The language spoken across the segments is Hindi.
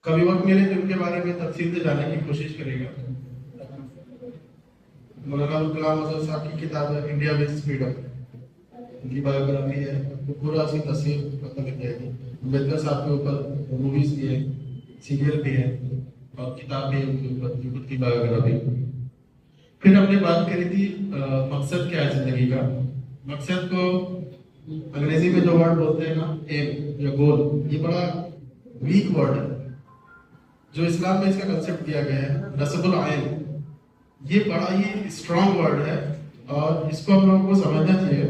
कभी वक्त मिले तो इनके बारे में तफसील से जानने की कोशिश करेगा। मौलाना अबुल कलाम आजाद साहब की किताब है इंडिया विंस फ्रीडम, उनकी बायोग्राफी है, तो पूरा उसकी तस्वीर पता लग जाएगी। अम्बेडकर साहब के ऊपर मूवीज भी है, सीरियल भी है और किताब भी है उनके ऊपर, खुद की बायोग्राफी। फिर हमने बात करी थी मकसद क्या है जिंदगी का। मकसद को अंग्रेजी में जो वर्ड बोलते हैं ना, एम या गोल, ये बड़ा वीक वर्ड है। जो इस्लाम में इसका कंसेप्ट दिया गया है नसबुल आयन, ये बड़ा ही स्ट्रॉन्ग वर्ड है और इसको हम लोगों को समझना चाहिए।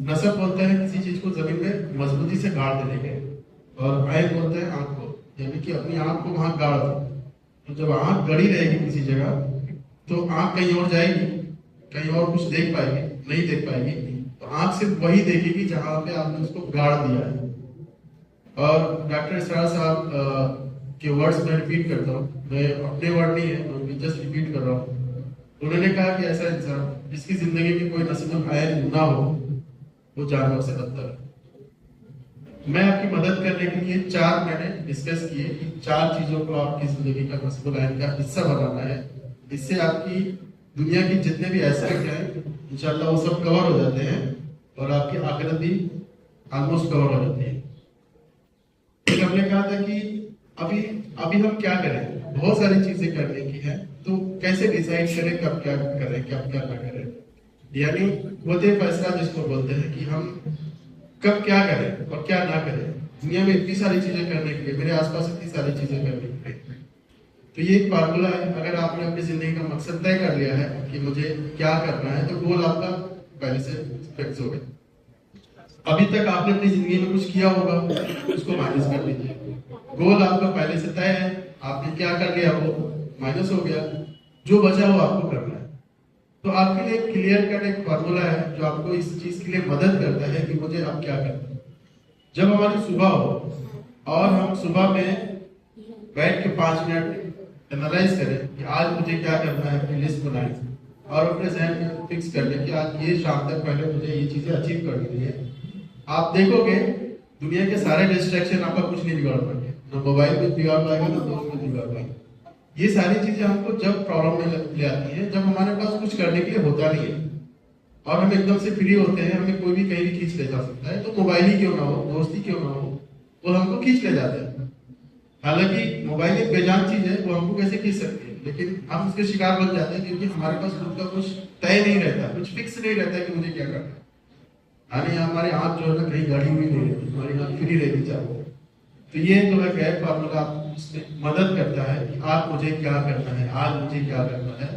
नसब बोलते हैं किसी चीज को जमीन में मजबूती से गाड़ देने के, और आयन बोलते हैं आंख को, यानी कि अपनी आंख को वहां गाड़ दो। तो जब आंख गड़ी रहेगी किसी जगह तो आंख कहीं और जाएगी, कहीं और कुछ देख पाएगी नहीं देख पाएगी, तो आंख सिर्फ वही देखेगी जहां पे आपने उसको गाड़ दिया है। और डॉक्टर इसरार साहब के वर्ड्स में रिपीट करता हूँ, मैं अपने वर्ड नहीं है, मैं जस्ट रिपीट कर रहा हूँ। उन्होंने कहा कि ऐसा इंसान जिसकी जिंदगी में कोई नसीब आयन ना हो वो जानवर से बदतर है। मैं आपकी मदद करने के लिए चार मैंने डिस्कस किए कि चार चीजों को आपकी जिंदगी का नसीब आयन का हिस्सा बनाना है। इससे आपकी दुनिया की जितने भी एस्पेक्ट हैं इंशाल्लाह वो सब कवर हो जाते हैं और आपकी आखिरत भी ऑलमोस्ट कवर हो जाती है। फिर हमने कहा था कि अभी अभी हम क्या करें, बहुत सारी चीजें करने की है, तो कैसे डिसाइड करें कब क्या करें कब क्या ना करें, यानी वते फैसला जिसको बोलते हैं कि हम कब क्या करें और क्या ना करें। दुनिया में इतनी सारी चीजें करने के लिए, मेरे आसपास इतनी सारी चीजें करने के लिए, तो ये एक फार्मूला है। अगर आपने अपनी जिंदगी का मकसद तय कर लिया है कि मुझे क्या करना है, तो गोल आपका पहले से फिक्स हो गया। अभी तक आपने अपनी जिंदगी में कुछ किया होगा, उसको माइनस कर दीजिए। गोल आपका पहले से तय है, आपने क्या कर लिया वो माइनस हो गया, जो बचा वो आपको करना है। तो आपके लिए क्लियर कट एक फार्मूला है जो आपको इस चीज के लिए मदद करता है कि मुझे अब क्या करना है। जब हमारी सुबह हो और हम सुबह में बैठ के 5 मिनट एनालाइज करें कि आज मुझे क्या करना है, अपनी लिस्ट बनाएं और अपने जहन में फिक्स कर लें कि आज ये शाम तक पहले मुझे ये चीजें अचीव करनी है। आप देखोगे दुनिया के सारे डिस्ट्रैक्शन आपका कुछ नहीं बिगाड़ पाएंगे, ना मोबाइल में बिगाड़ पाएगा ना दोस्त में बिगाड़ पाएगा। ये सारी चीजें हमको जब प्रॉब्लम में ले आती है, जब हमारे पास कुछ करने के लिए होता नहीं है और हम एकदम से फ्री होते हैं, हमें कोई भी कहीं भी खींच ले जा सकता है, तो मोबाइल ही क्यों ना हो, दोस्त ही क्यों ना हो, वो हमको खींच ले जाते हैं। हालांकि मोबाइल एक बेजान चीज है, वो हमको कैसे खींच सकती है, लेकिन हम उसके शिकार बन जाते हैं क्योंकि हमारे पास खुद का कुछ तय नहीं रहता, कुछ फिक्स नहीं रहता है कि मुझे क्या करना है। यानी हमारी आंख जो है ना कहीं गाड़ी हुई नहीं रहती, हमारी आंख फ्री रहती चाहिए। तो ये जो है गैप फार्मूला उसमें मदद करता है कि आज मुझे क्या करना है, आज मुझे क्या करना है।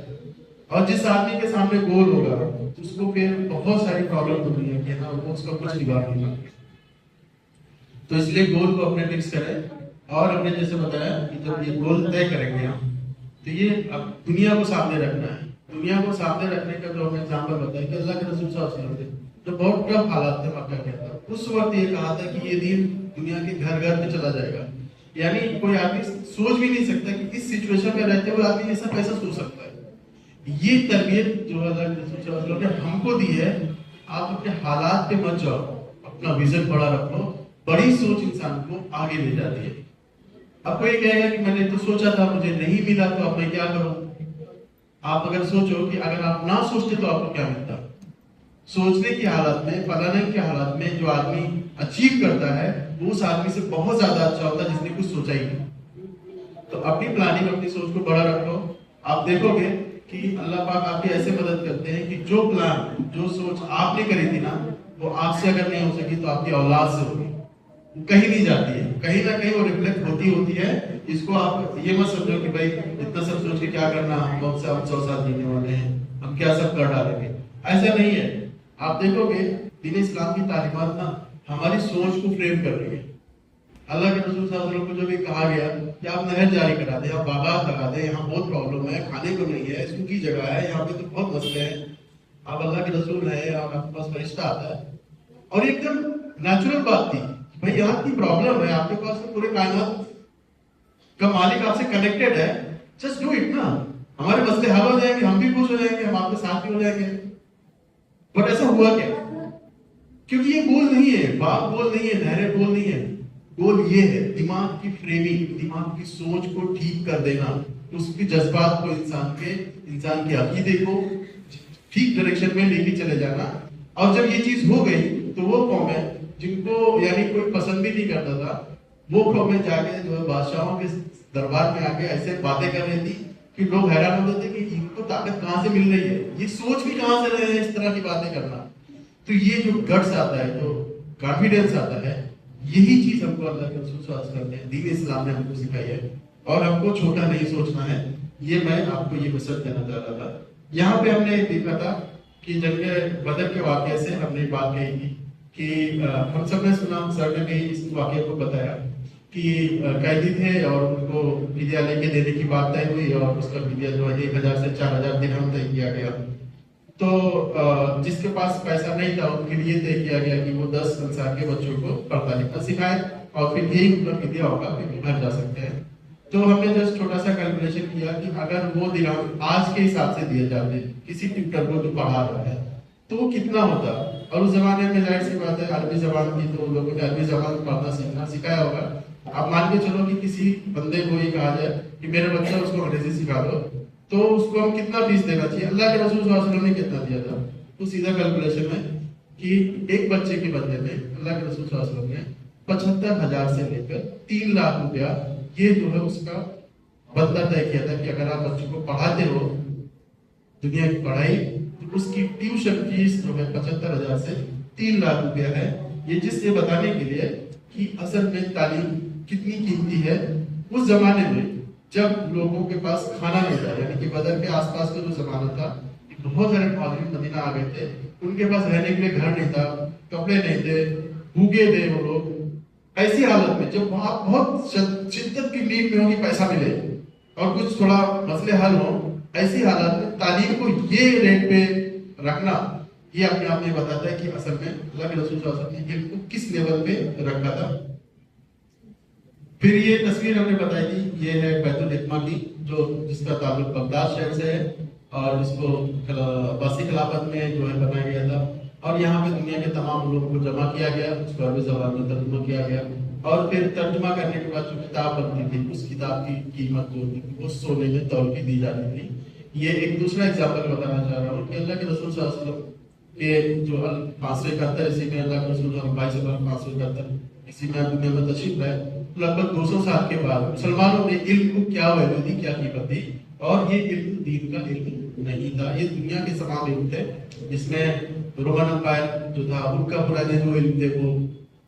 और जिस आदमी के सामने गोल होगा तो उसको फिर बहुत सारी प्रॉब्लम होती है कि हाँ वो उसका कुछ बिगाड़ नहीं पाएगा। तो इसलिए गोल को अपने फिक्स करें। और हमने जैसे बताया कि जब ये गोल तय करेंगे हम, तो ये अब दुनिया को सामने रखना है। दुनिया को सामने रखने का जो हमें एग्जाम्पल बताया कि अल्लाह के रसूल सल्लल्लाहु अलैहि वसल्लम तो बहुत टफ हालात थे मक्का के अंदर, उस वक्त ये कहा था कि ये दीन दुनिया के घर घर में चला जाएगा। यानी कोई आदमी सोच भी नहीं सकता कि इस सिचुएशन में रहते हुए आदमी ऐसा कैसा सोच सकता है। ये तरबियत जो अल्लाह के रसूल सल्लल्लाहु अलैहि वसल्लम ने हमको दी है। आप अपने हालात पे मत जाओ, अपना विजन बड़ा रखो। बड़ी सोच इंसान को आगे ले जाती है। अब कोई कहेगा कि मैंने तो सोचा था, मुझे नहीं मिला, तो अब मैं क्या करूं। आप अगर सोचो कि अगर आप ना सोचते तो आपको क्या मिलता। सोचने की हालत में, प्लानिंग के हालत में जो आदमी अचीव करता है वो उस आदमी से बहुत ज्यादा अच्छा होता है जिसने कुछ सोचा ही नहीं। तो अपनी प्लानिंग, अपनी सोच को बड़ा रखो। आप देखोगे कि अल्लाह पाक आपकी ऐसे मदद करते हैं कि जो प्लान, जो सोच आपने करी थी ना, वो आपसे अगर नहीं हो सकी तो आपकी औलाद से होगी, कहीं नहीं जाती है, कहीं ना कहीं वो रिफ्लेक्ट होती है। इसको आप ये मत समझो कि भाई इतना सब सोच के क्या करना, हम 100 साल जीने वाले हैं, हम क्या सब कर डालेंगे। ऐसा नहीं है। आप देखोगे दीन इस्लाम की तालीमात ना हमारी सोच को फ्रेम कर रही है। अल्लाह के रसूल सल्लल्लाहु अलैहि वसल्लम को जो भी कहा गया कि आप नहर जारी करा दें, आप बागात लगा दें, यहाँ बहुत प्रॉब्लम है, खाने को नहीं है, सूखी जगह है, यहाँ पे तो बहुत मसले हैं, आप अल्लाह के रसूल है और आपके पास फरिश्ता आता है। और एकदम नेचुरल बात थी, भाई यहाँ की प्रॉब्लम है, आपके पास तो पूरे कायनात का मालिक आपसे कनेक्टेड है, जस्ट डू इट ना, हमारे मसले हल हो जाएंगे, हम भी खुश हो जाएंगे, हम आपके साथ भी हो जाएंगे। बट ऐसा हुआ क्या? क्योंकि ये बोल नहीं है, बाप बोल नहीं है, नहरें बोल नहीं है, गोल ये है दिमाग की फ्रेमिंग, दिमाग की सोच को ठीक कर देना, उसकी जज्बात को, इंसान के अकीदे को ठीक डायरेक्शन में लेके चले जाना। और जब ये चीज हो गई तो वो कौम है जिनको यानी कोई पसंद भी नहीं करता था, वो कौम में जाके जो है बादशाहों के दरबार में आके ऐसे बातें कर रही थी कि लोग हैरान होते थे कि इनको ताकत कहाँ से मिल रही है, ये सोच भी कहाँ से रहे हैं इस तरह की बातें करना। तो ये जो गट्स आता है, जो कॉन्फिडेंस आता है, यही चीज हमको अल्लाह के रसूल सल्लल्लाहु अलैहि वसल्लम ने, दीन इस्लाम ने हमको सिखाई है। और हमको छोटा नहीं सोचना है। ये मैं आपको ये मैसेज देना चाह रहा था। यहाँ पे हमने देखा था कि जंगे बदर के वाकये से हमने बात कही थी कि हम सब ने सुना, सर ने भी इस वाकये को बताया कि कैदी थे और उनको फिदिया लेके देने की बात तय हुई और उसका फिदिया जो है 1000 से 4000 दिरहम तय किया गया। तो जिसके पास पैसा नहीं था उनके लिए तय किया गया कि वो 10 अंसार के बच्चों को पढ़ता लिखना सिखाए और फिर यही उनका फिदिया होगा, फिर घर जा सकते हैं। तो हमने जस्ट छोटा सा कैलकुलेशन किया कि अगर वो दिरहम आज के हिसाब से दिए जाते किसी ट्यूटर को जो पढ़ा रहा है तो वो कितना होता। और उस जमाने में जाहिर सी बात है अरबी जबान की, तो लोगों ने अरबी जबान पढ़ना सीखना सिखाया होगा। आप मान के चलो कि किसी बंदे को ये कहा जाए कि मेरे बच्चा उसको अंग्रेजी सिखा दो, तो उसको हम कितना फीस देना चाहिए? अल्लाह के रसूल सल्लल्लाहु अलैहि वसल्लम ने कितना दिया था? तो सीधा कैलकुलेशन है कि एक बच्चे के बदले में अल्लाह के रसूल सल्लल्लाहु अलैहि वसल्लम ने 75,000 से लेकर 3 लाख रुपया ये जो है उसका बदला तय किया था कि अगर आप बच्चों को पढ़ाते हो दुनिया की पढ़ाई, तो उसकी ट्यूशन फीस जो है 75,000 से 3 लाख रुपया है। ये जिससे बताने के लिए कि असल में तालीम कितनी कीमती है। उस जमाने में जब लोगों के पास खाना नहीं था, यानी कि बदर के आसपास का जो जमाना था, बहुत सारे मुहाजिरीन मदीना आ गए थे, उनके पास रहने के लिए घर नहीं था, कपड़े नहीं थे, भूखे थे वो लोग। ऐसी हालत में जब वहां बहुत शिद्दत की नीड में होगी पैसा मिले और कुछ थोड़ा मसले हल हो, ऐसी हालत में तालीम को ये रेट पे रखना, ये अपने आप में बताता है कि असल में अल्लाह के रसूल सल्लल्लाहु अलैहि वसल्लम ने इल्म को किस लेवल पे रखा था। फिर ये तस्वीर हमने बताई थी, ये है बैतुल हिकमा की, जो जिसका ताल्लुक बगदाद शहर से है और इसको अब्बासी खिलाफत में जो है बनाया गया था। और यहाँ पे दुनिया के तमाम लोगों को जमा किया गया, उसको अरबी ज़बान में तर्जुमा किया गया और फिर तर्जुमा करने के बाद जो किताब बनती थी उस किताब की कीमत जो होती थी वो सोने में तौल के दी जाती थी। ये एक दूसरा एग्जाम्पल बताना चाह रहा हूँ कि अल्लाह के रसूल सल्लल्लाहु अलैहि वसल्लम के जो 571 इसी में अल्लाह के रसूल 22,571 इसी में दुनिया में तशरीफ लाए, लगभग 200 साल के बाद मुसलमानों ने इल्म को क्या वैल्यू दी, क्या कीमत दी। और ये इल्म दीन का इल्म नहीं था, ये दुनिया के समान इल्म थे जिसमें रोमन एम्पायर जो था उनका पुराने जो इल्म थे वो,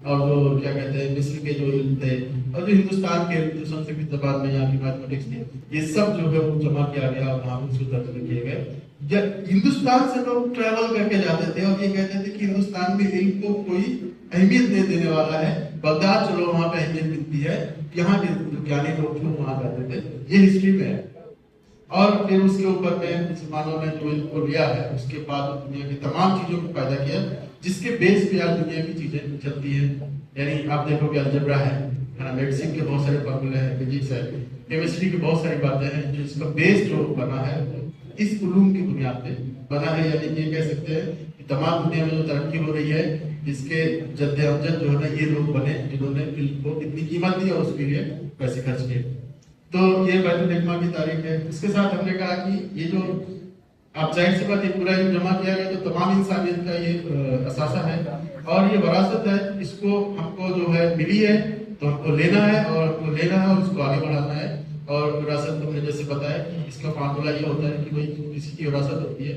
और जो क्या कहते हैं मिस्र के जो इल्म थे, और जो हिंदुस्तान के जो संस्कृत जबान में यहाँ की मैथमेटिक्स थी, ये सब जो है वो जमा किया गया और वहाँ उसको तर्जुमे किए गए। जब हिंदुस्तान से लोग ट्रैवल करके जाते थे और ये कहते थे कि हिंदुस्तान में इल्म को कोई अहमियत नहीं देने वाला है, बगदाद चलो वहाँ पे अहमियत मिलती है, यहाँ के ज्ञानी लोग जो वहाँ जाते थे, ये हिस्ट्री में है। और फिर उसके ऊपर में मुसलमानों ने जो इल्म को लिया है उसके बाद दुनिया की तमाम चीजों को पैदा किया जिसके बेस पे आज दुनिया की चीजें चलती है। यानी आप देखोगे अलजेब्रा है ना, मेडिसिन के बहुत सारे फॉर्मूले हैं, फिजिक्स है, केमिस्ट्री की बहुत सारी बातें हैं, जिसका बेस जो बना है इस उलूम की बुनियाद पे बना है। यानी ये कह सकते हैं कि तमाम दुनिया में जो तरक्की हो रही है इसके जद्दे अमजद जो है ना ये लोग बने जिन्होंने इल्म को इतनी कीमत दी और उसके लिए पैसे खर्च किए। तो ये बैतुल हिकमा की तारीख है। इसके साथ हमने कहा कि ये जो आप जाहिर सी बात, ये पूरा इल्म जमा किया गया तो तमाम इंसानियत का ये असासा है और ये वरासत है। इसको हमको जो है मिली है तो हमको लेना है और हमको लेना है और उसको आगे बढ़ाना है। और विरासत तुमने जैसे बताया कि इसका फार्मूला ये होता है कि भाई किसी की विरासत होती है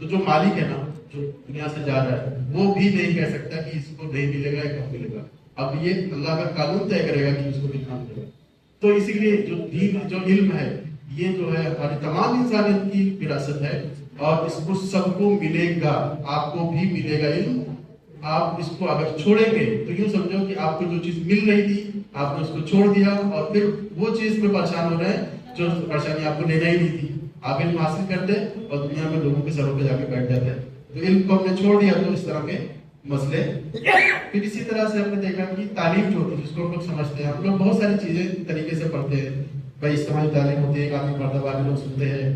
तो जो मालिक है ना, जो दुनिया से जा रहा है, वो भी नहीं कह सकता कि इसको नहीं मिलेगा या कब मिलेगा। अब ये अल्लाह का कानून तय करेगा कि इसको कितना मिलेगा। तो इसीलिए जो दीन, जो इल्म है, ये जो है हमारी तमाम इंसानियत की विरासत है और इसको सबको मिलेगा, आपको भी मिलेगा इल्म। आप इसको अगर छोड़ेंगे तो यूं समझो कि आपको जो चीज मिल रही थी आपने उसको छोड़ दिया और फिर वो चीज में परेशान हो रहे हैं जो परेशानी आपको लेना ही नहीं थी। आप इल्म हासिल करते और दुनिया में लोगों के सरों पे जाके बैठ जाते हैं। तो इल्म को हमने छोड़ दिया तो इस तरह के मसले। फिर इसी तरह से हमने देखा कि तालीम जो होती है जिसको हम लोग समझते हैं, हम लोग बहुत सारी चीजें तरीके से पढ़ते हैं। भाई इस्लामी तालीम होती है, एक आदमी पढ़ता बाकी लोग सुनते हैं,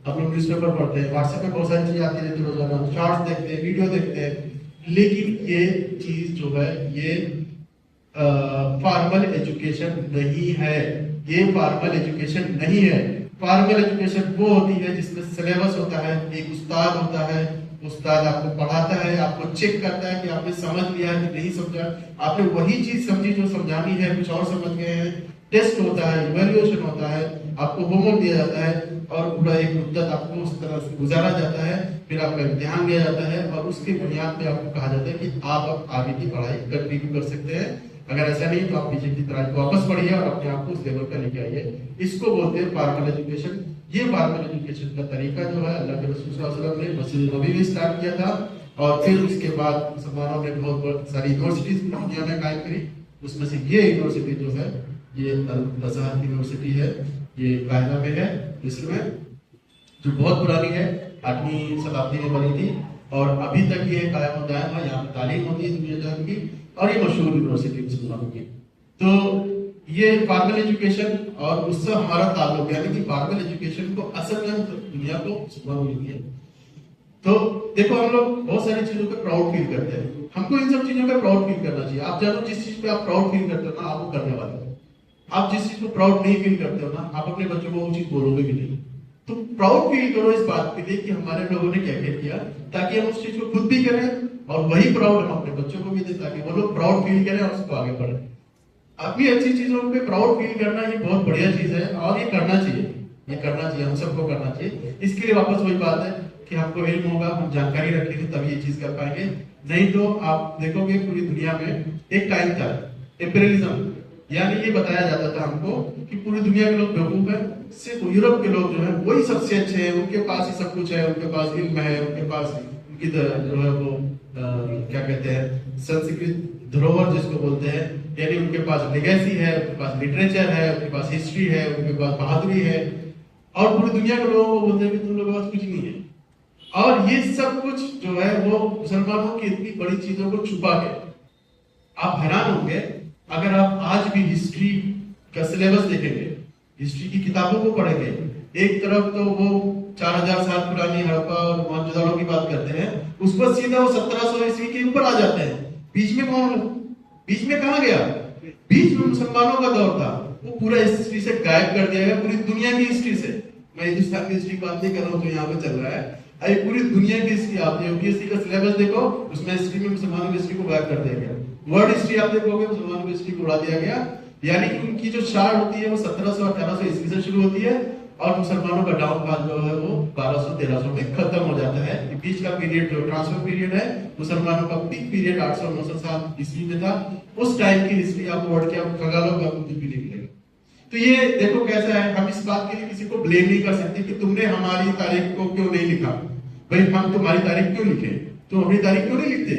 हम लोग न्यूज़पेपर पढ़ते हैं, व्हाट्सएप पे बहुत सारी चीजें आती रहती है रोजाना, शॉर्ट्स देखते हैं, वीडियो देखते हैं। लेकिन ये चीज जो है ये फॉर्मल एजुकेशन नहीं है। ये फॉर्मल एजुकेशन नहीं है। फॉर्मल एजुकेशन वो होती है जिसमें सिलेबस होता है, एक उस्ताद होता है, उस्ताद आपको पढ़ाता है, आपको चेक करता है कि आपने समझ लिया है कि नहीं समझा, आपने वही चीज समझी जो समझानी है, कुछ और समझ गए हैं। टेस्ट होता है, इवैल्यूएशन होता है, आपको होमवर्क दिया जाता है और पूरा एक मुद्दत आपको उस तरह से गुजारा जाता है, फिर आपका इम्तिहान दिया जाता है और उसके बुनियाद पे आपको कहा जाता है कि आप अब आगे की पढ़ाई कंटिन्यू कर सकते हैं। अगर ऐसा नहीं तो आप पीछे की तरह वापस पढ़िए और अपने आप को उस लेवल पर लेके आइए। इसको बोलते हैं फॉर्मल एजुकेशन। ये फॉर्मल एजुकेशन का तरीका जो है अल्लाह के रसूल सल्लल्लाहु अलैहि वसल्लम ने मस्जिद नबवी में स्टार्ट किया था और फिर उसके बाद मुसलमानों ने बहुत सारी यूनिवर्सिटीज दुनिया में कायम करी। उसमें से ये यूनिवर्सिटी जो है ये अज़हर यूनिवर्सिटी है, ये कायदा में है मिस्र में, जो बहुत पुरानी है, 8वीं शताब्दी में बनी थी और अभी तक ये कायम दायम है। यहाँ पे तालीम होती है दुनिया जहां की और ये मशहूर यूनिवर्सिटी मुसलमानों की। तो ये फॉर्मल एजुकेशन और उससे हमारा ताल्लुक, यानी कि फॉर्मल एजुकेशन को असल में दुनिया को मुसलमानों ने दिया। तो देखो हम लोग बहुत सारी चीजों पे प्राउड फील करते हैं, हमको इन सब चीजों पे प्राउड फील करना चाहिए। आप जानो जिस चीज पे आप प्राउड फील करते हो ना आप वो करने वाले हो। आप जिस चीज को प्राउड नहीं फील करते हो ना आप अपने बच्चों को वो चीज बोलोगे भी नहीं। तो प्राउड फील करो इस बात के लिए कि हमारे लोगों ने क्या क्या किया, ताकि हम उस चीज को खुद भी करें और वही प्राउड हम अपने बच्चों को भी दें ताकि वो लोग प्राउड फील करें और उसको आगे बढ़े। अपनी अच्छी चीजों पे प्राउड फील करना ये बहुत बढ़िया चीज है और ये करना चाहिए, ये करना चाहिए, हम सबको करना चाहिए। इसके लिए वापस वही बात है कि हमको इल्म होगा, हम जानकारी रखेंगे तभी ये चीज कर पाएंगे। नहीं तो आप देखोगे पूरी दुनिया में एक टाइम था इम्पीरियलिज्म, यानी ये बताया जाता था हमको कि पूरी दुनिया के लोग बेवकूफ है, सिर्फ यूरोप के लोग जो है वही सबसे अच्छे हैं, उनके पास ही सब कुछ है, उनके पास इल्म है, उनके पास उनकी जो है वो क्या कहते हैं संस्कृत धरोहर जिसको बोलते हैं, यानी उनके पास लेगेसी है, उनके पास लिटरेचर है, उनके पास हिस्ट्री है, उनके पास बहादुरी है। और पूरी दुनिया के लोगों को बोलते हैं कि तुम लोगों के पास कुछ नहीं है। और ये सब कुछ जो है वो मुसलमानों की इतनी बड़ी चीजों को छुपा के आप हैरान होंगे अगर आप आज भी हिस्ट्री का सिलेबस देखेंगे, हिस्ट्री की किताबों को पढ़ेंगे। एक तरफ तो वो 4000 साल पुरानी हड़प्पा और मोहनजोदड़ो की बात करते हैं, उस पर सीधा वो 1700 ईस्वी के ऊपर आ जाते हैं। बीच में कौन, बीच में कहां गया? बीच में मुसलमानों का दौर था, वो पूरा हिस्ट्री से गायब कर दिया गया, पूरी दुनिया की हिस्ट्री से। मैं हिंदुस्तान की हिस्ट्री की बात नहीं कर रहा हूँ जो यहाँ पे चल रहा है, अरे पूरी दुनिया की हिस्ट्री आप यूपीएससी का सिलेबस देखो, उसमें हिस्ट्री में मुसलमानों की हिस्ट्री को गायब कर दिया गया। वर्ल्ड हिस्ट्री आप देखोगे मुसलमानों की हिस्ट्री को उड़ा दिया गया। यानी कि उनकी जो स्टार्ट होती है वो 1700-1800 ईस्वी से शुरू होती है और मुसलमानों का डाउनफॉल जो है वो 1200-1300 में खत्म हो जाता है। बीच का पीरियड जो ट्रांसफर पीरियड है, मुसलमानों का पीक पीरियड 800-900 साल ईस्वी में था। उस टाइम की हिस्ट्री आप वर्ड के आप खगालों का कुछ भी नहीं मिलेगा। तो ये देखो कैसा है, हम इस बात के लिए किसी को ब्लेम नहीं कर सकते कि तुमने हमारी तारीख को क्यों नहीं लिखा। भाई हम तुम्हारी तारीख क्यों लिखे, तुम अपनी तारीख क्यों नहीं लिखते?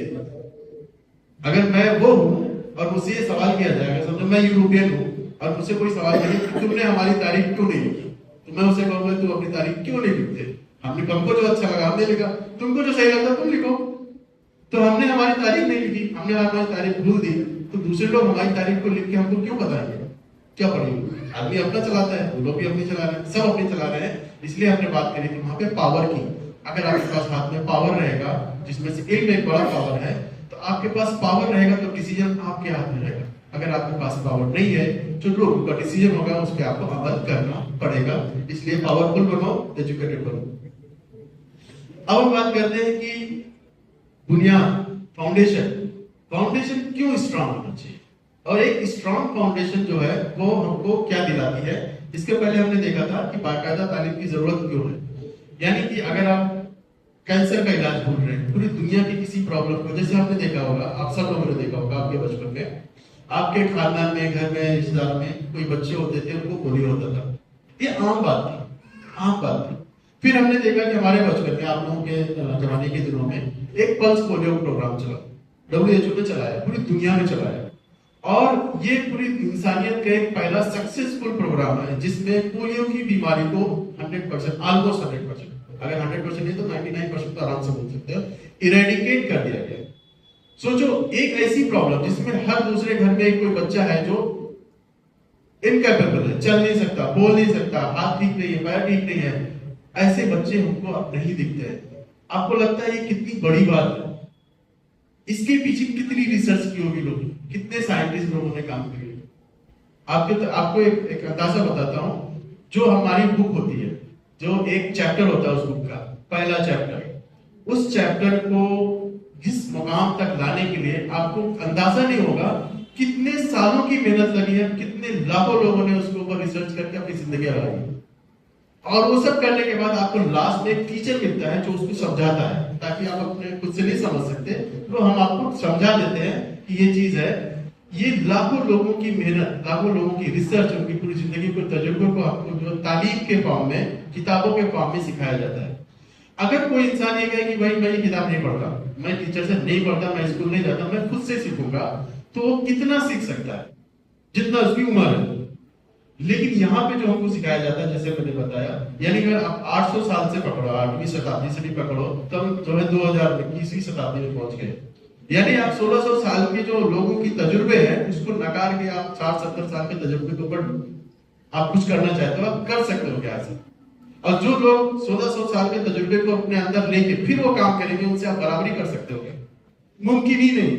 अगर मैं वो हूं और मुझसे ये सवाल किया जाएगा, समझो मैं यूरोपियन हूं और मुझसे कोई सवाल करे कि तुमने हमारी तारीख क्यों नहीं लिखी, तो मैं उसे कहूंगा तुम अपनी तारीख क्यों नहीं लिखते? हमको जो अच्छा लगा हमने लिखा, तुमको जो सही लगता तुम लिखो। तो हमने हमारी तारीख नहीं लिखी, हमने हमारी तारीख भूल दी, तो दूसरे लोग हमारी तारीख को लिख के हमको क्यों बताएंगे? क्या पढ़ेंगे? आदमी अपना चलाता है, वो लोग भी अपनी चला रहे हैं, सब अपनी चला रहे हैं। इसलिए हमने बात करी थी वहां पे पावर की। अगर आपके पास हाथ में पावर रहेगा, जिसमें से एक बड़ा पावर है, तो आपके पास पावर रहेगा तो डिसीजन आपके हाथ में रहेगा। अगर आपके पास पावर नहीं है, जो लोगों का डिसीजन होगा उस पर आपको अमल करना पड़ेगा। इसलिए पावरफुल बनो, एजुकेटेड बनो। अब हम बात करते हैं कि बुनियाद, फाउंडेशन क्यों स्ट्रांग होना चाहिए और एक स्ट्रांग फाउंडेशन जो है वो हमको क्या दिलाती है। इसके पहले हमने देखा था कि बाकायदा तालीम की जरूरत क्यों है। यानी कि अगर आप कैंसर का इलाज ढूंढ रहे हैं पूरी दुनिया की किसी प्रॉब्लम को, जैसे आपने देखा होगा, आप सब लोगों ने देखा होगा आपके बचपन में, आपके खानदान में, घर में, रिश्तेदार में कोई बच्चे होते थे उनको पोलियो होता था। ये आम बात थी, आम बात थी। फिर हमने देखा कि हमारे बचपन में, आप लोगों के जमाने के दिनों में एक पल्स पोलियो प्रोग्राम चला, WHO ने चलाया, पूरी दुनिया में चलाया। और ये पूरी इंसानियत का एक पहला सक्सेसफुल प्रोग्राम है जिसमें पोलियो की बीमारी को 100%, ऑलमोस्ट 100%, अगर 100% नहीं तो 99% तो आराम से बोल सकते हो, इरेडिकेट कर दिया गया। सोचो एक ऐसी प्रॉब्लम जिसमें हर दूसरे घर में एक कोई बच्चा है जो इनकैपेबल है, चल नहीं सकता, बोल नहीं सकता, हाथ ठीक नहीं है, पैर ठीक नहीं है, ऐसे बच्चे हमको अब नहीं दिखते हैं। आपको लगता है ये कितनी बड़ी बात है? इसके पीछे कितनी रिसर्च की होगी, लोग कितने साइंटिस्ट लोगों ने काम किए। आपको एक अंदाजा बताता हूं। जो हमारी बुक होती है, जो एक चैप्टर होता है उस बुक का, पहला चैप्टर, उस चैप्टर को इस मुकाम तक लाने के लिए आपको अंदाजा नहीं होगा कितने सालों की मेहनत लगी है, कितने लाखों लोगों ने उसके ऊपर रिसर्च करके अपनी जिंदगी लगाई। और वो सब करने के बाद आपको लास्ट में एक टीचर मिलता है जो उसको समझाता है, ताकि आप अपने खुद से नहीं समझ सकते तो हम आपको समझा देते हैं कि ये चीज है। ये लाखों लोगों की मेहनत, लाखों लोगों की रिसर्च, उनकी पूरी जिंदगी के तजुर्बे को आपको जो तालीम के फॉर्म में, किताबों के फॉर्म में सिखाया जाता है। अगर कोई इंसान ये कहे कि भाई मैं ये किताब नहीं पढ़ता, मैं टीचर से नहीं पढ़ता, मैं स्कूल नहीं जाता, मैं खुद से सीखूंगा, तो वो कितना सीख सकता है, जितना उसकी उम्र है। लेकिन यहाँ पे जो हमको सिखाया जाता है, जैसे मैंने बताया, यानी कि आप 800 साल से पकड़ो, 8वीं शताब्दी से भी पकड़ो, तब जो है 2021वीं शताब्दी में पहुंच गए। यानी आप 1600 साल के जो लोगों की तजुर्बे हैं उसको नकार के आप 60-70 साल के तजुर्बे के ऊपर आप कुछ करना चाहते हो, आप कर सकते हो क्या से। और जो लोग 1600 साल के तजुर्बे को अपने अंदर लेके फिर वो काम करेंगे, उनसे आप बराबरी कर सकते हो क्या? मुमकिन ही नहीं,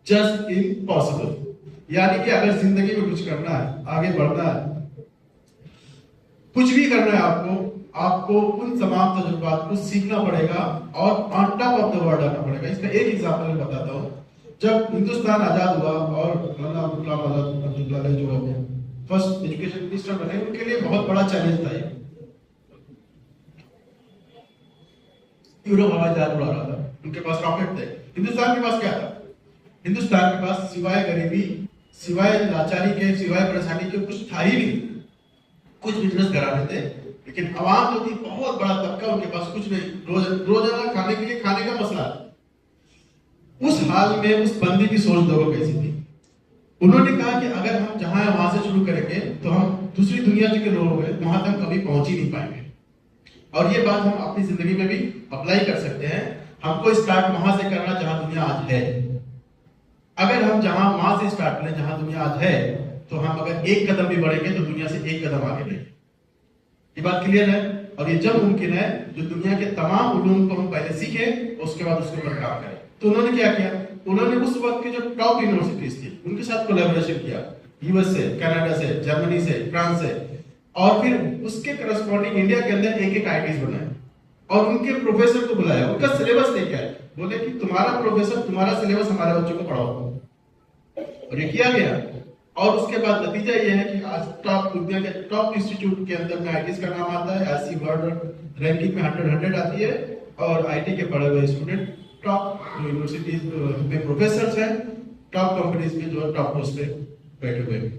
जस्ट इम्पॉसिबल। यानी कि अगर जिंदगी में कुछ करना है, आगे बढ़ना है, कुछ भी करना है, आपको उन तमाम तजुर्बात को सीखना पड़ेगा और on top of the world आना पड़ेगा। इसका एक एग्जांपल मैं बताता हूँ। जब हिंदुस्तान आजाद हुआ और मौलाना अब्दुल कलाम आजाद जो फर्स्ट एजुकेशन मिनिस्टर बने, उनके लिए बहुत बड़ा चैलेंज था ये। यूरोप हवाई जहाज उड़ा रहा था, उनके पास रॉकेट थे। हिंदुस्तान के पास क्या था? हिंदुस्तान के पास सिवाय गरीबी, सिवाय लाचारी के, सिवाय परेशानी के कुछ था ही नहीं। कुछ बिजनेस कराने थे, लेकिन आवाम जो थी, बहुत बड़ा तबका, उनके पास कुछ नहीं। रोजाना खाने के लिए खाने का मसला। उस हाल में उस बंदी की सोच देखो कैसी थी। उन्होंने कहा कि अगर हम जहां है वहां से शुरू करेंगे तो हम दूसरी दुनिया के लोग हैं वहां तक कभी पहुंच ही नहीं पाएंगे। और ये बात हम अपनी जिंदगी में भी अप्लाई कर सकते हैं। हमको स्टार्ट वहां से करना जहां दुनिया आज है। अगर हम जहां वहां से स्टार्ट करें जहां दुनिया आज है, तो हम अगर एक कदम भी बढ़ेंगे तो दुनिया से एक कदम आगे बढ़ेंगे। ये बात क्लियर है? और ये जब मुमकिन है जो दुनिया के तमाम उलूम को हम पहले सीखें, उसके बाद उसके ऊपर काम करें। तो उन्होंने क्या किया? उन्होंने उस वक्त के जो टॉप यूनिवर्सिटीज थी उनके साथ कोलैबोरेशन किया, यूएस से, कनाडा से, जर्मनी से, फ्रांस से, और फिर उसके करस्पॉन्डिंग इंडिया के अंदर एक एक आईटीज बनाए और उनके प्रोफेसर को बुलाया, उनका सिलेबस लेके आए, बोले कि तुम्हारा प्रोफेसर, तुम्हारा सिलेबस हमारे बच्चों को पढ़ाओ। और ये किया गया। और उसके बाद नतीजा ये है कि आज टॉप दुनिया के टॉप इंस्टीट्यूट के अंदर में आईटीज का नाम आता है। ऐसी वर्ल्ड रैंकिंग में 100 आती है और आईटी के पढ़े हुए स्टूडेंट टॉप यूनिवर्सिटीज में प्रोफेसर हैं, टॉप कंपनीज में जो टॉप पोस्ट पे बैठे हुए हैं।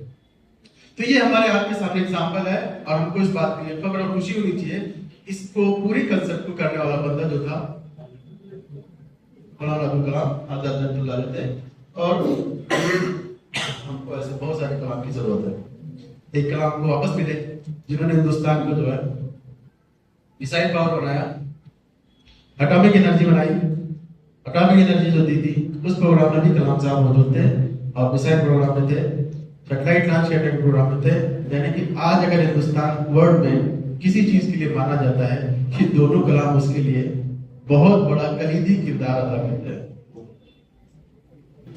तो ये हमारे आपके सामने एग्जांपल है और हमको इस बात की खबर और खुशी होनी चाहिए। इसको पूरी कंसेप्ट को करने वाला बंदा जो था मौलाना अब्दुल कलाम आजाद थे। और हमको ऐसे बहुत सारे कलाम की जरूरत है। एक कलाम को वापस मिले जिन्होंने हिंदुस्तान को जो है मिसाइल पावर बनाया, एटॉमिक एनर्जी बनाई। एटॉमिक एनर्जी जो दी थी उस प्रोग्राम में भी कलाम साहब मौजूद थे और मिसाइल प्रोग्राम में थे, सैटेलाइट लॉन्च के प्रोग्राम में थे। यानी कि आज अगर हिंदुस्तान वर्ल्ड में किसी चीज के लिए माना जाता है कि दोनों कलाम उसके लिए बहुत बड़ा कलीदी किरदार अदा करते हैं।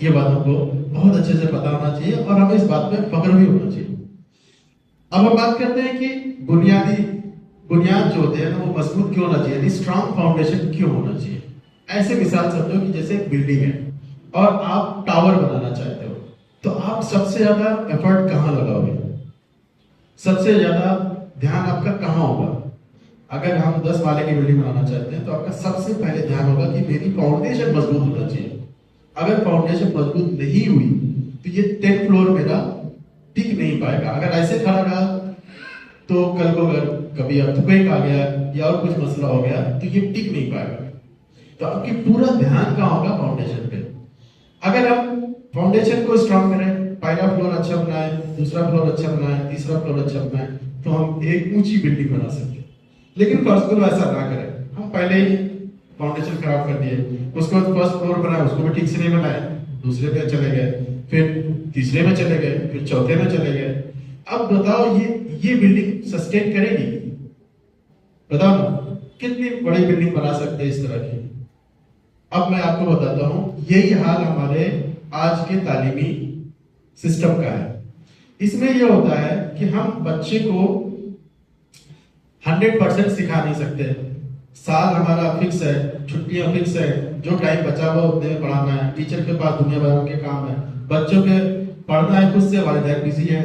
ये बात हमको बहुत अच्छे से पता होना चाहिए और हमें इस बात पे फख्र भी होना चाहिए। अब हम बात करते हैं कि बुनियाद जो होते हैं ना वो मजबूत क्यों होना चाहिए, स्ट्रॉन्ग फाउंडेशन क्यों होना चाहिए। ऐसे मिसाल समझो कि जैसे एक बिल्डिंग है और आप टावर बनाना चाहते हो, तो आप सबसे ज्यादा एफर्ट कहाँ लगाओगे? सबसे ज्यादा ध्यान आपका कहाँ होगा? अगर हम 10 माले की बिल्डिंग बनाना चाहते हैं तो आपका सबसे पहले ध्यान होगा कि मेरी फाउंडेशन मजबूत होना चाहिए। अगर फाउंडेशन मजबूत नहीं हुई तो ये 10 फ्लोर मेरा टिक नहीं पाएगा। अगर ऐसे खड़ा रहा तो कल को अगर कभी अर्थक्वेक आ गया या और कुछ मसला हो गया तो ये टिक नहीं पाएगा। तो आपकी पूरा ध्यान कहाँ होगा? फाउंडेशन पे। अगर हम फाउंडेशन को स्ट्रॉन्ग करें, पहला फ्लोर अच्छा बनाए, दूसरा फ्लोर अच्छा बनाए, तीसरा फ्लोर अच्छा बनाए, तो हम एक ऊंची बिल्डिंग बना सकते हैं। लेकिन फर्स्ट फ्लोर ऐसा ना करें, हम पहले ही फाउंडेशन खराब कर दिए, उसके बाद फर्स्ट फ्लोर बनाया उसको भी ठीक से नहीं बनाया, दूसरे पे चले गए, फिर तीसरे में चले गए, फिर चौथे में चले गए। अब बताओ ये बिल्डिंग सस्टेन करेगी? बताओ ना, कितनी बड़ी बिल्डिंग बना सकते हैं इस तरह की? अब मैं आपको बताता हूं, यही हाल हमारे आज के तालीमी सिस्टम का है। इसमें यह होता है कि हम बच्चे को 100% सिखा नहीं सकते। साल हमारा फिक्स है, छुट्टियां फिक्स है, जो टाइम बचा हुआ उतने में पढ़ाना है। टीचर के पास दुनिया भर के काम है, बच्चों के पढ़ना है, खुद से वालिदैन बिजी है।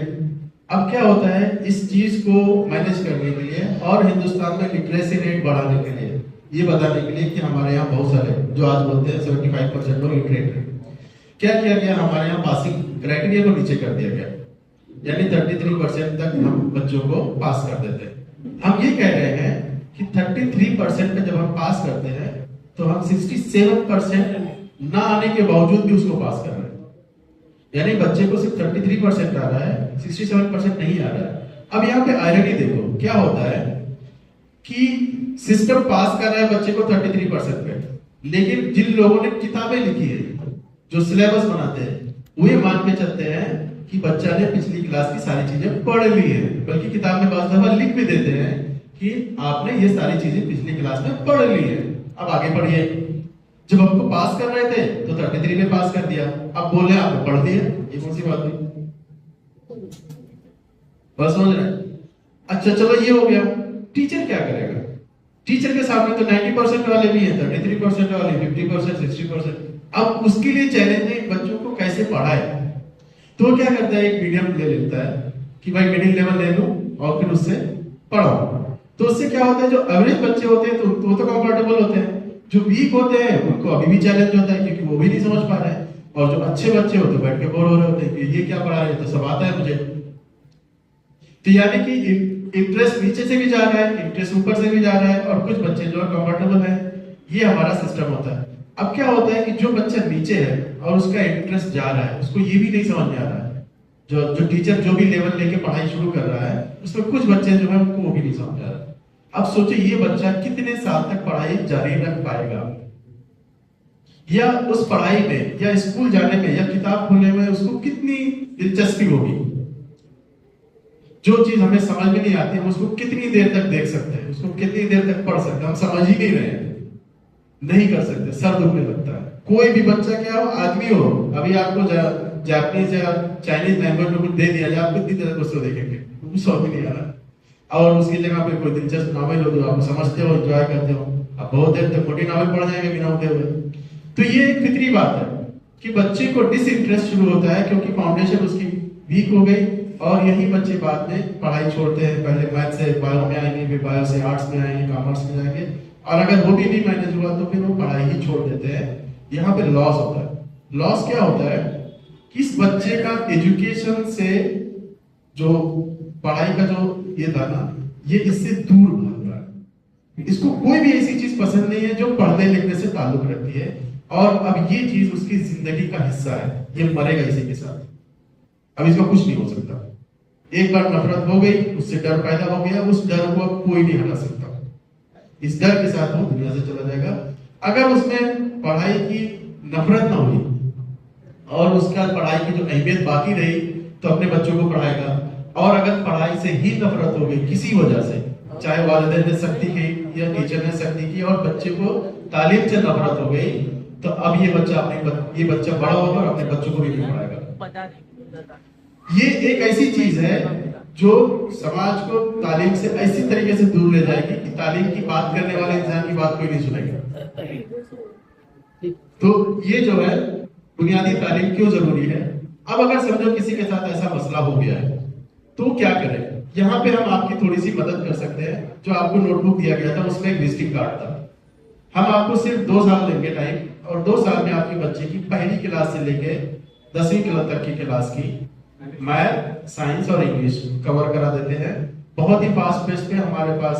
अब क्या होता है, इस चीज को मैनेज करने के लिए और हिंदुस्तान में लिटरेसी रेट बढ़ाने के लिए, ये बताने के लिए कि हमारे यहाँ बहुत सारे जो आज बोलते हैं 75% लोग लिटरेट है, क्या किया गया, हमारे यहाँ पासिंग क्राइटेरिया को नीचे कर दिया गया, यानी 33% तक हम बच्चों को पास कर देते हैं। हम ये कह रहे हैं कि 33% पे जब हम पास करते हैं तो हम 67% ना आने के बावजूद भी उसको पास कर रहे हैं। यानी बच्चे को सिर्फ 33% आ रहा है, 67% नहीं आ रहा है। अब यहाँ पे आयरनी देखो, क्या होता है कि सिस्टम पास कर रहा है बच्चे को 33% पे, लेकिन जिन लोगों ने किताबें लिखी है, जो सिलेबस बनाते हैं, वो ये मान के चलते हैं कि बच्चा ने पिछली क्लास की सारी चीजें पढ़ ली है, बल्कि किताब में बाज़ दफा लिख भी देते हैं कि आपने ये सारी चीजें पिछली क्लास में पढ़ ली है, अब आगे पढ़िए। जब हमको पास कर रहे थे तो 33 में पास कर दिया, अब बोल रहे आपने पढ़ दिया, ये कौन सी बात हुई? बस समझ रहे? अच्छा चलो ये हो गया। टीचर क्या करेगा? टीचर के सामने तो 90% वाले भी हैं, 33% वाले, 50%, 60%। अब उसके लिए चैलेंज है बच्चों को कैसे पढ़ाए। तो क्या करता है, एक मीडियम ले लेता है कि भाई मिडिल लेवल ले लो और फिर उससे पढ़ाओ। तो उससे क्या होता है, जो एवरेज बच्चे होते हैं तो वो तो कंफर्टेबल होते हैं, जो वीक होते हैं उनको अभी भी चैलेंज होता है क्योंकि वो भी नहीं समझ पा रहे हैं, और जो अच्छे बच्चे होते हैं बैठ के बोर हो रहे होते हैं कि ये क्या पढ़ा रहे हैं, तो सब आता है मुझे। तो यानी कि इंटरेस्ट नीचे से भी जा रहा है, इंटरेस्ट ऊपर से भी जा रहा है, और कुछ बच्चे जो कंफर्टेबल है, ये हमारा सिस्टम होता है। अब क्या होता है कि जो बच्चा नीचे है और उसका इंटरेस्ट जा रहा है, उसको ये भी नहीं समझ में आ रहा है, जो टीचर जो भी लेवल लेके पढ़ाई शुरू कर रहा है, उसमें कुछ बच्चे जो है उनको वो भी नहीं समझ आ रहा है। अब सोचो ये बच्चा कितने साल तक पढ़ाई जारी रख पाएगा, या उस पढ़ाई में या स्कूल जाने में या किताब खोलने में उसको कितनी दिलचस्पी होगी। जो चीज हमें समझ में नहीं आती हम उसको कितनी देर तक देख सकते हैं, उसको कितनी देर तक पढ़ सकते हैं, हम समझ ही नहीं रहे हैं, नहीं कर सकते, सर दुखने लगता है। कोई भी बच्चा क्या हो, आदमी हो, अभी आपको जापानीज या चाइनीज लैंग्वेज में कुछ दे दिया जाए, आप कितनी देर उसको देखेंगे, कुछ समझ में नहीं आ रहा, और उसकी जगह पे कोई दिलचस्प नावल हो जो आप समझते हो, एंजॉय करते हो, आप बहुत देर तक मोटी नावल पढ़ जाएंगे बिना उठे हुए। तो ये एक फितरी बात है कि बच्चे को डिसइंटरेस्ट शुरू होता है क्योंकि फाउंडेशन उसकी वीक हो गई, और यही बच्चे बाद में पढ़ाई छोड़ते हैं। पहले मैथ से बायो में आएंगे, फिर बायो से आर्ट्स में आएंगे, कॉमर्स में जाएंगे, और अगर वो भी नहीं मैनेज हुआ तो फिर वो पढ़ाई ही छोड़ देते हैं। यहाँ पे लॉस होता है। लॉस क्या होता है कि इस बच्चे का एजुकेशन से जो पढ़ाई का जो ये था ना, ये इससे दूर भाग रहा है। इसको कोई भी ऐसी चीज पसंद नहीं है जो पढ़ने लिखने से ताल्लुक रखती है, और अब ये चीज उसकी जिंदगी का हिस्सा है, ये मरेगा इसी के साथ, अब इसका कुछ नहीं हो सकता। एक बार नफरत हो गई, उससे डर पैदा हो गया, उस डर को अब कोई नहीं हटा सकता, इस डर के साथ वो दुनिया से चला जाएगा। अगर उसमें पढ़ाई की नफरत ना हुई और उसका पढ़ाई की जो अहमियत बाकी रही तो अपने बच्चों को पढ़ाएगा, और अगर पढ़ाई से ही नफरत हो गई किसी वजह से, चाहे वालिदैन ने सख्ती की या टीचर ने सख्ती की, और बच्चे को तालीम से नफरत हो गई, तो अब ये बच्चा बड़ा होगा और अपने बच्चों को भी नहीं पढ़ाएगा। ये एक ऐसी चीज है जो समाज को तालीम से ऐसी तरीके से दूर ले जाएगी कि तालीम की बात करने वाले इंसान की बात कोई नहीं सुनेगा। तो ये जो है बुनियादी तालीम क्यों जरूरी है। अब अगर समझो किसी के साथ ऐसा मसला हो गया है तो क्या करें, यहाँ पे हम आपकी थोड़ी सी मदद कर सकते हैं। जो आपको नोटबुक दिया गया था उसमें एक विजिटिंग कार्ड था, हम आपको सिर्फ 2 साल देंगे टाइम, और 2 साल में आपके बच्चे की पहली क्लास से लेके 10वीं क्लास तक की क्लास की मैथ, साइंस और इंग्लिश कवर करा देते हैं। बहुत ही फास्ट पेस पे हमारे पास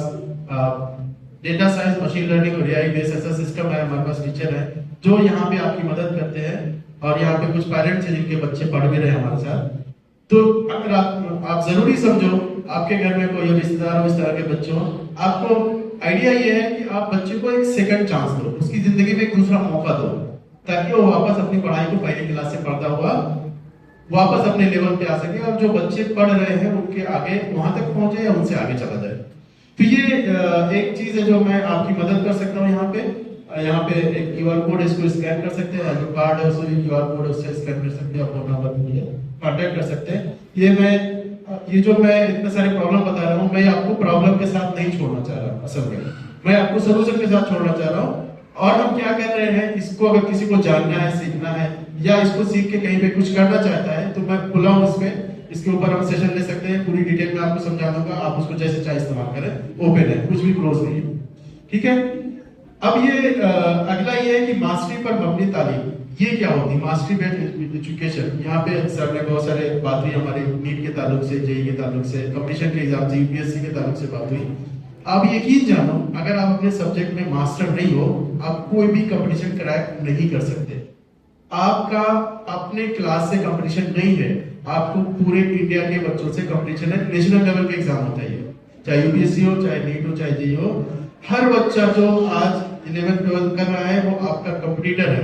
डेटा साइंस, मशीन लर्निंग और एआई बेस्ड ऐसा सिस्टम है, हमारे पास टीचर है जो यहाँ पे आपकी मदद करते हैं, और यहाँ पे कुछ पेरेंट्स हैं जिनके बच्चे पढ़ भी रहे हैं हमारे साथ। तो अगर आप जरूरी समझो आपके घर में कोई रिश्तेदार हो इस तरह के बच्चों, आपको आइडिया ये है कि आप बच्चे को एक सेकंड चांस दो, उसकी जिंदगी में एक दूसरा मौका दो, ताकि वो वापस अपनी पढ़ाई को पहली क्लास से पढ़ता हुआ वापस अपने लेवल पे आ सके, और जो बच्चे पढ़ रहे हैं उनके आगे वहां तक पहुंचे या उनसे आगे चला जाए। तो ये एक चीज है जो मैं आपकी मदद कर सकता हूँ यहाँ पे। यहाँ पे एक QR कोड, इसको स्कैन कर सकते हैं, जो कार्ड है उससे QR कोड उससे स्कैन कर सकते हैं, फोन नंबर मुझे कांटेक्ट कर सकते हैं। ये जो मैं इतने सारे प्रॉब्लम बता रहा हूँ, मैं आपको प्रॉब्लम के साथ नहीं छोड़ना चाह रहा, असल में मैं आपको सोल्यूशन के साथ छोड़ना चाह रहा हूँ। और हम क्या कर रहे हैं, इसको अगर किसी को जानना है, सीखना है, या इसको सीख के कहीं पे कुछ करना चाहता है, तो मैं खुला हूँ इसके ऊपर हम सेशन ले सकते हैं, पूरी डिटेल में आपको समझा दूंगा, आप उसको जैसे चाहे इस्तेमाल करें, ओपन है, कुछ भी क्लोज नहीं है, ठीक है। अब ये अगला ये है कि मास्टरी पर मबनी तालीम, ये क्या होती है मास्टरी बेस्ड एजुकेशन। यहाँ पे सर ने बहुत सारे बात हुई, हमारे नीट के ताल्लुक से, जेई के ताल्लुक से, कंपटीशन के एग्जाम यूपीएससी के ताल्लुक से बात हुई। आप यकीन जानो, अगर आप अपने सब्जेक्ट में मास्टर नहीं हो, आप कोई भी कंपटीशन क्रैक नहीं कर सकते। आपका अपने क्लास से कंपटीशन नहीं है, आपको पूरे इंडिया के बच्चों से कंपटीशन है, नेशनल लेवल का एग्जाम होता है, चाहे यूपीएससी हो, चाहे नीट हो, चाहे जेई हो। हर बच्चा जो आज 11th 12th कर रहा है वो आपका कंपटीटर है,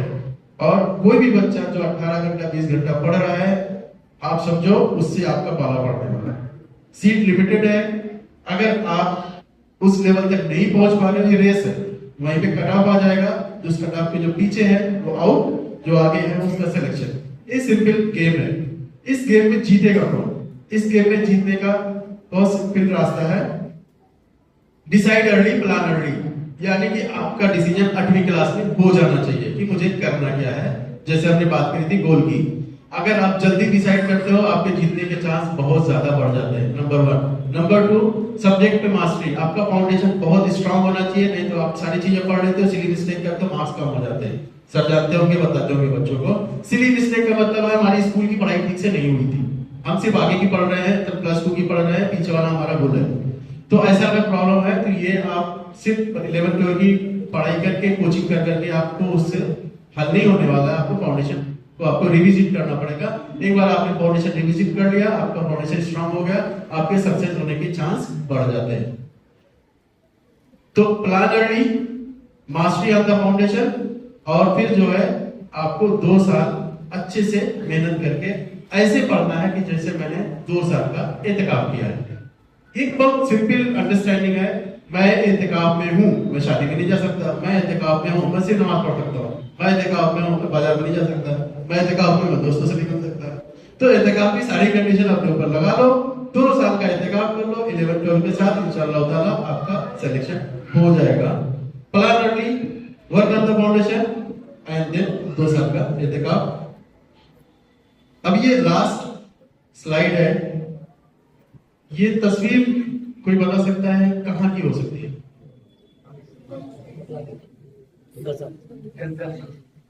और कोई भी बच्चा जो 18 घंटा 20 घंटा पढ़ रहा है, आप समझो उससे आपका पाला पड़ने वाला है। सीट लिमिटेड है, अगर आप उस लेवल तक नहीं पहुंच पा रहे, ये रेस है, वहीं पे कट ऑफ आ जाएगा, जो उस कट ऑफ के जो पीछे है वो आउट, जो आगे है उसका सिलेक्शन। ये सिंपल गेम है। इस गेम में जीतेगा कौन? इस गेम में जीतने का बहुत सिंपल रास्ता है, डिसाइड अर्ली प्लान अर्ली, यानी कि आपका डिसीजन 8वीं क्लास में हो जाना चाहिए कि मुझे करना क्या है। जैसे हमने बात करी थी गोल की, अगर आप जल्दी डिसाइड करते हो, आपके जीतने के चांस बहुत ज्यादा बढ़ जाते हैं, नंबर 1। नंबर 2, सब्जेक्ट पे मास्टरी, आपका फाउंडेशन बहुत स्ट्रांग होना चाहिए, नहीं तो आप सारी चीजें पढ़ लेते हो, सिली मिस्टेक करते हो, मार्क्स कम हो जाते हैं। सर जानते होंगे, बताते होंगे बच्चों को। सिली मिस्टेक का मतलब है हमारी स्कूल की पढ़ाई ठीक से नहीं हुई थी, हम सिर्फ आगे की पढ़ रहे हैं, तब प्लस 2 की पढ़ रहे हैं, पीछे वाला हमारा भूल है। तो ऐसा अगर प्रॉब्लम है, तो ये आप सिर्फ 11th 12th की पढ़ाई करके, कोचिंग कर करके आपको उससे हल नहीं होने वाला है। आपको फाउंडेशन को आपको रिविजिट करना पड़ेगा। एक बार आपने फाउंडेशन रिविजिट कर लिया, आपका फाउंडेशन स्ट्रांग हो गया, आपके सक्सेस होने के चांस बढ़ जाते हैं। तो plan early, mastery of the foundation, और फिर जो है आपको 2 साल अच्छे से मेहनत करके ऐसे पढ़ना है कि जैसे मैंने 2 साल का एहतिकाफ किया है। एक बहुत सिंपल अंडरस्टैंडिंग है, मैं एहतिकाफ में हूँ, मैं शादी में नहीं जा सकता, मैं एहतिकाफ में हूँ, मैं सिर्फ नमाज पढ़ सकता हूँ, मैं एहतिकाफ में हूँ, मैं बाजार में नहीं जा सकता, मैं एहतिकाफ में मैं दोस्तों से निकल सकता। तो एहतिकाफ की सारी कंडीशन अपने ऊपर लगा लो, 2 साल का एहतिकाफ कर लो 11th 12th के साथ, इंशाअल्लाह ताला आपका सिलेक्शन हो जाएगा। Plan early, work on the foundation, and then 2 साल का एहतिकाफ। अब ये लास्ट स्लाइड है, ये तस्वीर कोई बता सकता है कहां की हो सकती है?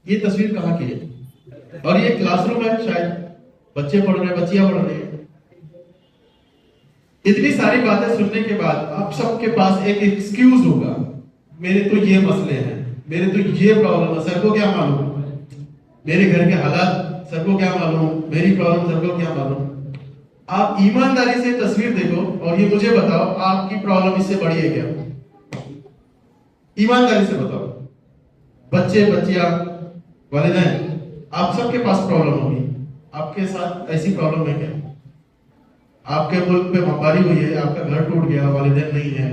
ये तस्वीर कहां की है? और ये क्लासरूम है, शायद बच्चे पढ़ रहे हैं, बच्चियां पढ़ रही हैं। इतनी सारी बातें सुनने के बाद आप सबके पास एक एक्सक्यूज होगा, मेरे तो ये मसले हैं, मेरे तो ये प्रॉब्लम है, सर को क्या मालूम, मेरे घर के हालात सर को क्या मालूम, मेरी प्रॉब्लम सर को क्या मालूम। आप ईमानदारी से तस्वीर देखो और ये मुझे बताओ, आपकी प्रॉब्लम इससे बड़ी है क्या? ईमानदारी से बताओ। बच्चे, बच्चियां, वालिदैन, आप सबके पास प्रॉब्लम होगी, आपके साथ ऐसी प्रॉब्लम है क्या? आपके मुल्क पे बमबारी हुई है, आपका घर टूट गया, वालिदैन नहीं है,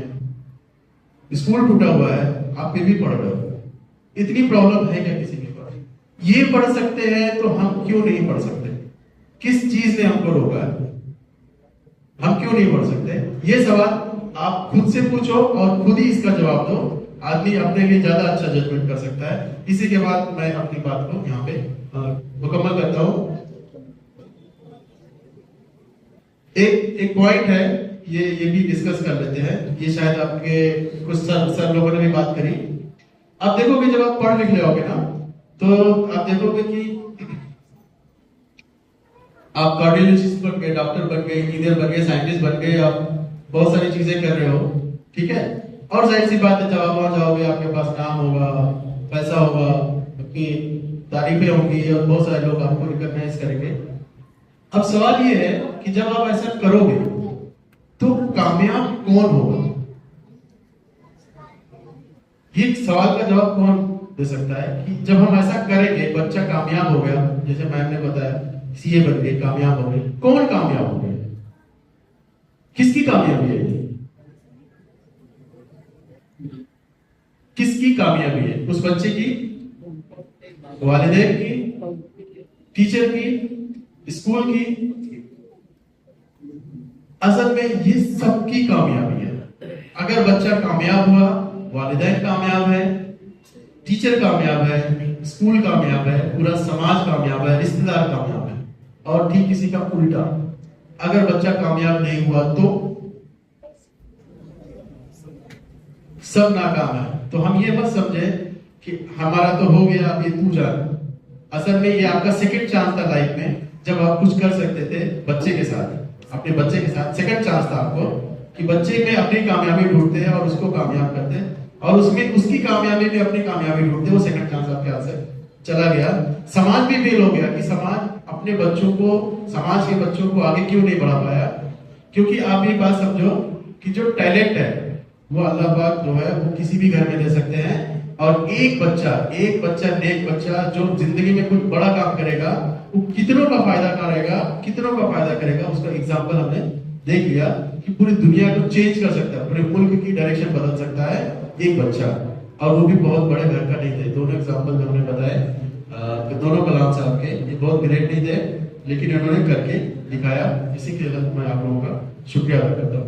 स्कूल टूटा हुआ है, आप फिर भी पढ़ रहे हो। इतनी प्रॉब्लम है क्या किसी के पास? ये पढ़ सकते हैं तो हम क्यों नहीं पढ़ सकते? किस चीज ने हमको रोका है? हम क्यों नहीं पढ़ सकते? ये सवाल आप खुद से पूछो और खुद ही इसका जवाब दो। आदमी अपने लिए ज्यादा अच्छा जजमेंट कर सकता है। इसी के बाद मैं अपनी बात को यहाँ पे मुकम्मल करता हूँ। एक पॉइंट है, ये भी डिस्कस कर लेते हैं। ये शायद आपके कुछ सर लोगों ने भी बात करी। आप देखोगे जब आप पढ़ लिख रहे ना, तो आप देखोगे कि आप कार्डियोलॉजिस्ट बन गए, डॉक्टर बन गए, इंजीनियर बन गए, साइंटिस्ट बन गए, आप बहुत सारी चीजें कर रहे हो, ठीक है। और जाहिर सी बात है, जब आप वहां जाओगे आपके पास नाम होगा, पैसा होगा, आपकी तारीफें होंगी और बहुत सारे लोग आपको रिकॉग्नाइज करेंगे। अब सवाल ये है कि जब आप ऐसा करोगे तो कामयाब कौन होगा? ये सवाल का जवाब कौन दे सकता है कि जब हम ऐसा करेंगे, बच्चा कामयाब हो गया, जैसे मैम ने बताया, सीए बन गए, कामयाब हो गए, कौन कामयाब हो गए? किसकी कामयाबी है? किसकी किसकी कामयाबी है? उस बच्चे की, वालिदैन की, टीचर की, स्कूल की। असल में ये सबकी कामयाबी है। अगर बच्चा कामयाब हुआ, वालिदैन कामयाब है, टीचर कामयाब है, स्कूल कामयाब है, पूरा समाज कामयाब है, रिश्तेदार कामयाब है। और ठीक किसी का उल्टा, अगर बच्चा कामयाब नहीं हुआ तो सब नाकाम है। तो हम ये मत समझे कि हमारा तो हो गया, अब ये तू जान। असल में ये आपका सेकंड चांस था लाइफ में, जब आप कुछ कर सकते थे बच्चे के साथ, अपने बच्चे के साथ। सेकंड चांस था आपको कि बच्चे में अपनी कामयाबी ढूंढते हैं और उसको कामयाब करते हैं, और उसमें उसकी कामयाबी में अपनी कामयाबी ढूंढते हैं। वो सेकंड चांस आपके हाथ से चला गया। समाज भी फेल हो गया कि समाज अपने बच्चों को, समाज के बच्चों को आगे क्यों नहीं बढ़ा पाया? क्योंकि आप ये बात समझो कि जो टैलेंट है वो अल्लाह पाक जो है वो किसी भी घर में दे सकते हैं। और एक बच्चा नेक बच्चा जो जिंदगी में कुछ बड़ा काम करेगा, वो कितनों का फायदा करेगा। उसका एग्जाम्पल हमने देख लिया कि पूरी दुनिया को चेंज कर सकता है, पूरे मुल्क की डायरेक्शन बदल सकता है एक बच्चा। और वो भी बहुत बड़े घर का नहीं थे। दोनों एग्जाम्पल जो हमने बताए दोनों कलाम साहब के, ये बहुत ग्रेट नहीं थे, लेकिन इन्होंने करके दिखाया। इसी के लिए मैं आप लोगों का शुक्रिया अदा करता हूँ।